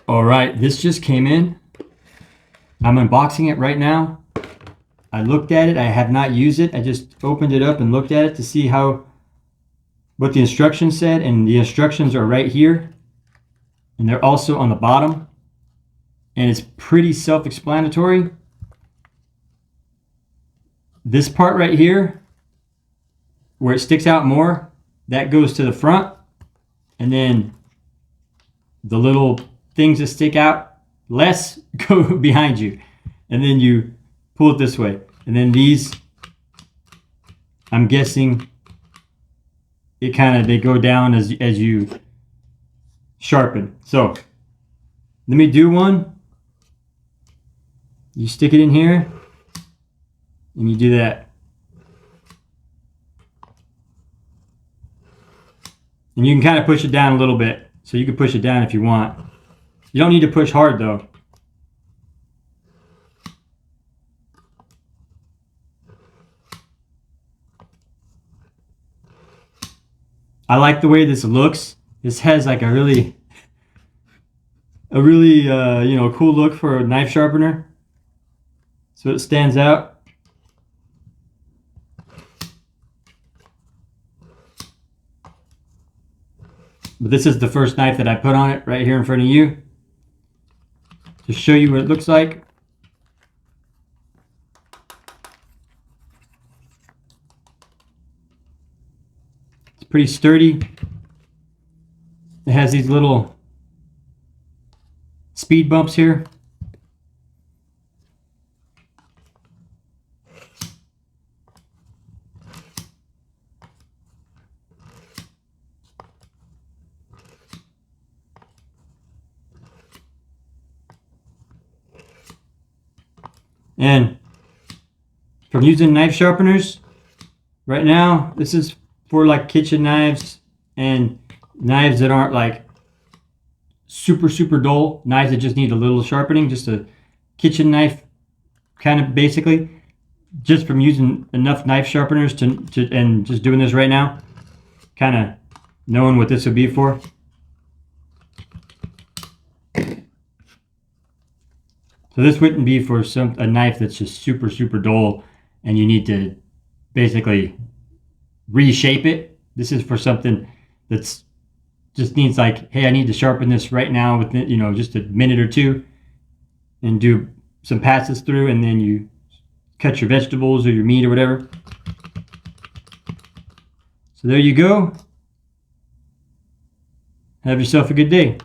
All right, this just came in. I'm unboxing it right now. I looked at it. I have not used it. I just opened it up and looked at it to see what the instructions said, and the instructions are right here, and they're also on the bottom, and it's pretty self-explanatory. This part right here, where it sticks out more, that goes to the front, and then the little things that stick out less go behind you, and then you pull it this way, and then these, I'm guessing they go down as you sharpen. So let me do one. You stick it in here and you do that, and you can kind of push it down a little bit, so you can push it down if you want. You don't need to push hard though. I like the way this looks. This has like a really cool look for a knife sharpener. So it stands out. But this is the first knife that I put on it right here in front of you, to show you what it looks like. It's pretty sturdy. It has these little speed bumps here. And from using knife sharpeners right now, this is for like kitchen knives and knives that aren't like super dull, knives that just need a little sharpening, just a kitchen knife kind of basically. Just from using enough knife sharpeners and just doing this right now, kind of knowing what this would be for. So this wouldn't be for a knife that's just super dull and you need to basically reshape it. This is for something that's just needs like, hey, I need to sharpen this right now within, just a minute or two, and do some passes through, and then you cut your vegetables or your meat or whatever. So there you go. Have yourself a good day.